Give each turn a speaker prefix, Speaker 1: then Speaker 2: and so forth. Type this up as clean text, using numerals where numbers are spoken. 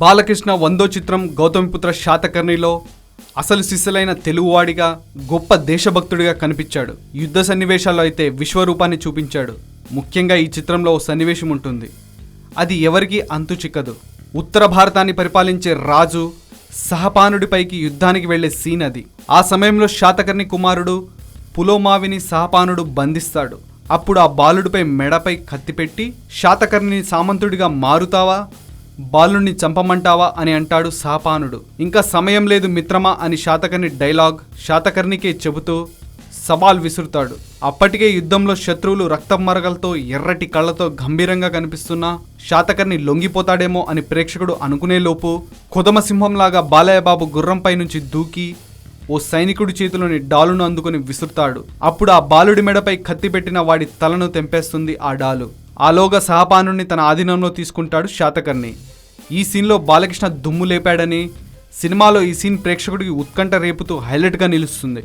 Speaker 1: బాలకృష్ణ 100వ చిత్రం గౌతమిపుత్ర శాతకర్ణిలో అసలు సిస్సలైన తెలుగువాడిగా గొప్ప దేశభక్తుడిగా కనిపించాడు. యుద్ధ సన్నివేశాల్లో అయితే విశ్వరూపాన్ని చూపించాడు. ముఖ్యంగా ఈ చిత్రంలో ఓ సన్నివేశం ఉంటుంది, అది ఎవరికీ అంతు చిక్కదు. ఉత్తర భారతాన్ని పరిపాలించే రాజు సహపానుడిపైకి యుద్ధానికి వెళ్లే సీన్ అది. ఆ సమయంలో శాతకర్ణి కుమారుడు పులోమావిని సహపానుడు బంధిస్తాడు. అప్పుడు ఆ బాలుడిపై మెడపై కత్తి పెట్టి, శాతకర్ణిని సామంతుడిగా మారుతావా, బాలుణ్ణి చంపమంటావా అని అంటాడు సహపానుడు. ఇంకా సమయం లేదు మిత్రమా అని శాతకర్ణి డైలాగ్ శాతకర్ణికే చెబుతూ సవాల్ విసురుతాడు. అప్పటికే యుద్ధంలో శత్రువులు రక్తం మరగలతో ఎర్రటి కళ్ళతో గంభీరంగా కనిపిస్తున్నా శాతకర్ణి లొంగిపోతాడేమో అని ప్రేక్షకుడు అనుకునేలోపు కొదమసింహంలాగా బాలయ్యబాబు గుర్రంపై నుంచి దూకి ఓ సైనికుడి చేతిలోని డాలును అందుకుని విసురుతాడు. అప్పుడు ఆ బాలుడి మెడపై కత్తి పెట్టిన వాడి తలను తెంపేస్తుంది ఆ డాలు. ఆలోగా సహపానుడిని తన ఆధీనంలో తీసుకుంటాడు శాతకర్ణి. ఈ సీన్లో బాలకృష్ణ దుమ్ము లేపాడని, సినిమాలో ఈ సీన్ ప్రేక్షకుడికి ఉత్కంఠ రేపుతూ హైలైట్గా నిలుస్తుంది.